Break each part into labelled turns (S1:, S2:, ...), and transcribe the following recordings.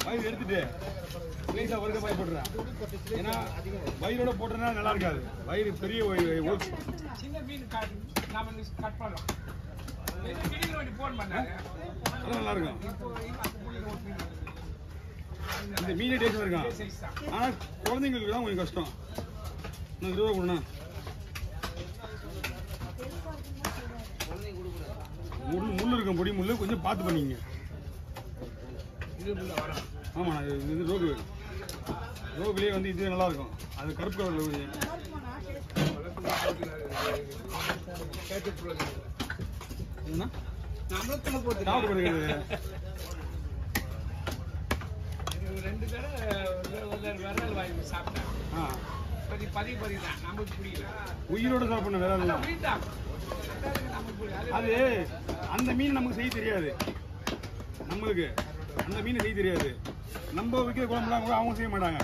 S1: வயிறு எடுத்துட்டு ப்ளீஸா ஒருக்க பாய் போடுறேன். ஏன்னா வயிறோட போட்டோன்னா நல்லா இருக்காது. வயிறு பெரிய
S2: சின்ன மீன் நாம கட் பண்ணலாம்.
S1: நல்லா இருக்கும். இந்த மீனே டேஸ்ட் இருக்கும். ஆனால் குழந்தைங்களுக்கு தான் கொஞ்சம் கஷ்டம். நான் 20 ரூபா கொடுண்ணா. முள் இருக்கும், பொடி முள் கொஞ்சம் பார்த்து பண்ணிங்க. ஆமாண்ணா, இது ரோகு. ரோகுலேயே வந்து இது நல்லா இருக்கும். அது கருப்பு கலர்
S2: ரெண்டு விரல் வாங்கி சாப்பிட்டேன். நமக்கு புரியல.
S1: உயிரோட சாப்பிடணும் வேற அது. அந்த மீன் நமக்கு செய்ய தெரியாது. நம்மளுக்கு அந்த மீன் செய்ய தெரியாது. நம்ம வைக்கிற குழம்புலாம் கூட அவங்க செய்ய மாட்டாங்க.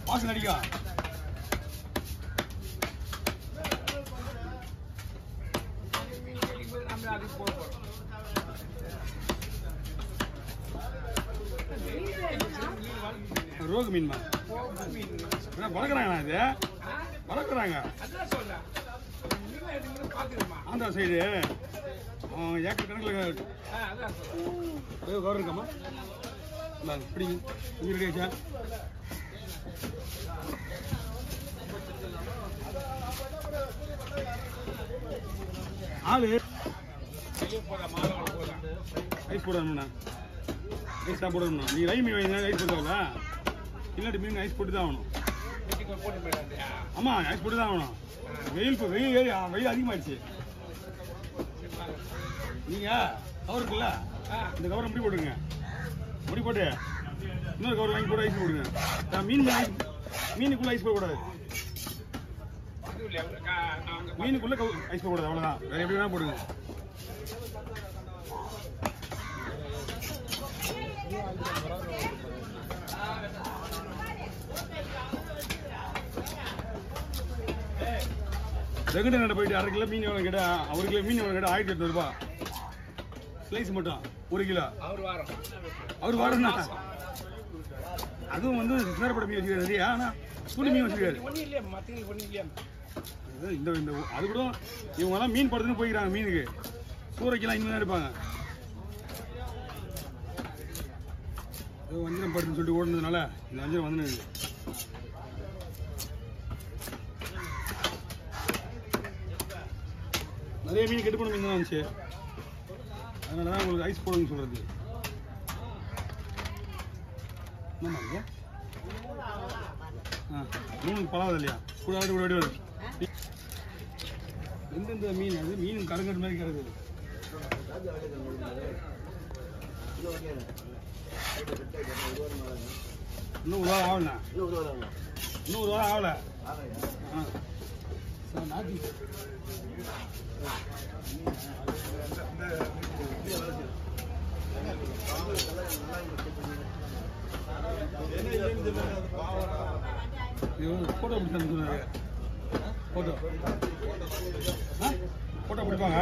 S1: வாசம் அடிக்கா ரோகு மீன்மா வளர்க்குறாங்க. இது வளர்க்குறாங்க ஆந்திரா சைடு ஏக்கர் கணக்கில் கவர் இருக்காமா? பிடிங்க இங்கே ரெடியாச்சா? ஆளு ஐஸ் போடணும்ண்ணா. ஐஸ் தான் போடணும். நீ ரை மீன் வாங்கி ஐஸ் போட்டாவல இல்லாட்டி மீன் ஐஸ் போட்டு தான் ஆகணும். ஆமா, ஐஸ் போட்டு தான் ஆகணும். வெயில் அதிகமாகிடுச்சு. நீங்க கவர் இருக்குல்ல, இந்த கவரை முடி போட்டுருங்க. முடி போட்டு இன்னொரு கவர் வாங்கி போட்டு ஐஸ் போடுங்க. மீனுக்குள்ள ஐஸ் போடக்கூடாது. மீனுக்குள்ள ஐஸ் போடக்கூடாது. அவ்வளோதான். வேற எப்படி வேணா போடுங்க. வெங்கடங்கட போயிட்டு 1/2 கிலோ மீன் எவ்வளோ கேட்டா, 1 கிலோ மீன் எவ்வளோ கேட்டா 1800 ரூபா. ஸ்லைஸ் மட்டும் 1 கிலோ. அவர் வாரம் தான். அதுவும் வந்து சின்னப்பட மீன் வச்சுக்காரு சரியா? ஆனால் புளி மீன் வச்சுக்காரு. இந்த அது கூட இவங்கெல்லாம் மீன் படுத்துன்னு போய்க்கிறாங்க. மீனுக்கு சூறைக்கெல்லாம் இனிமே தான் இருப்பாங்க. வஞ்சிரம் படுத்துன்னு சொல்லிட்டு ஓடுனதுனால இந்த வஞ்சிரம் வந்து நிறைய மீன் கெட்டு போன மீன் தான் வந்துச்சு. அதனால தான் உங்களுக்கு ஐஸ் போடுன்னு சொல்றது. என்னம்மா மீனுக்கு பழாவது இல்லையா? கூட கூட வரும். எந்தெந்த மீன் அது மீன் கருங்கட்டு மாதிரி கிடக்குது. இன்னும் 1 வாரம் ஆகலண்ணா. இன்னும் 1 வாரம் ஆகலை. நாட்டி போட்டோ பிடிச்சான்னு சொன்னாரு. போட்டோ போட்டோ பிடிப்பாங்க.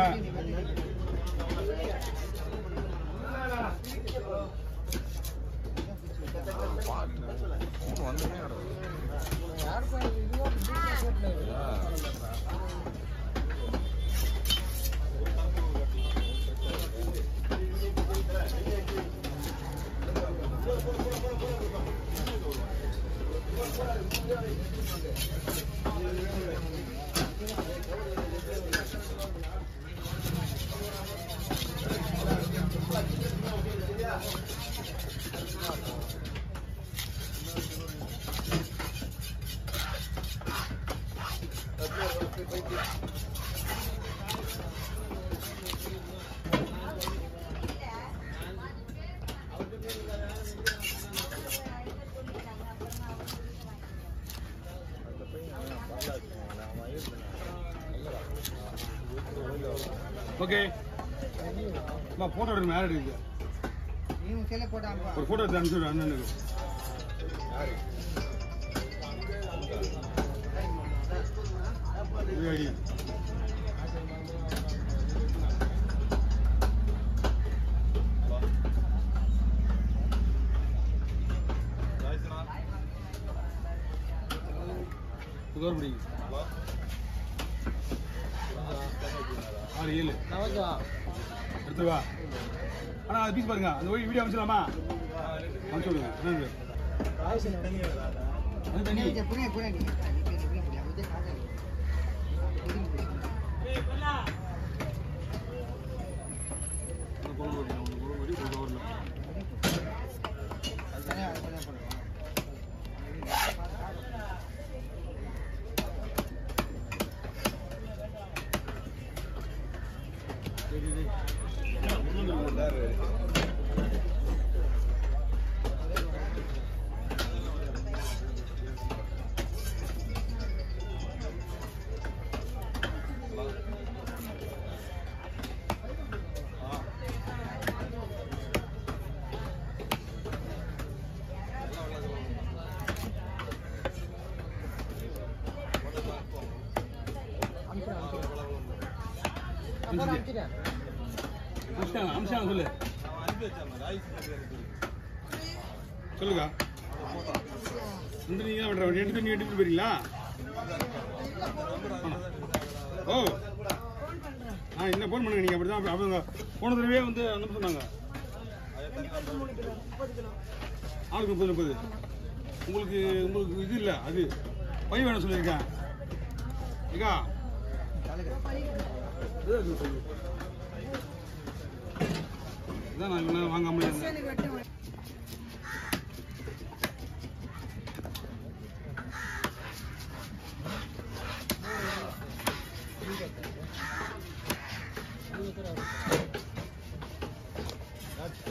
S1: ஓகே போட்டோ எடுக்கணும். யார் எடுக்குது? ஒரு போட்டோ எடுத்து அனுப்பிச்சு அண்ணனுக்கு. கவர் பிடிங்க 6 7 எடுத்து வா. ஆனால் அது பீஸ் பாருங்க அந்த வீடியோ அமைச்சிடலாமா? அமைச்சு விடுங்க. என்னது அது தண்ணி அம்சம் சொல்லு சொல்லுங்க. நீங்க தான் பண்ற எடுத்து நீங்க எடுத்துட்டு போறீங்களா? ஓ என்ன போன் பண்ணுங்க. நீங்க அப்படிதான் அவங்க போன தடவையே வந்து அனுப்ப சொன்னாங்க. ஆளுக்கு 30 உங்களுக்கு இது இல்லை. அது பை வேணும் சொல்லியிருக்கேன். ஏக்கா இதான் நான் வாங்க முடியாது.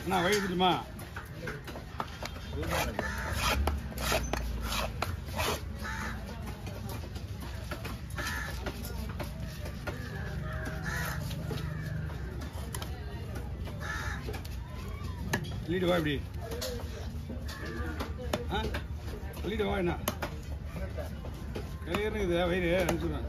S1: அண்ணா வழி எடுத்துட்டுமா? சொல்லிட்டு வா. இப்படி சொல்லிட்டு வா. என்ன கையேறது இது வயிறு அனுப்பிச்சுடுறேன்.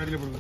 S1: அடியில் போடுங்க.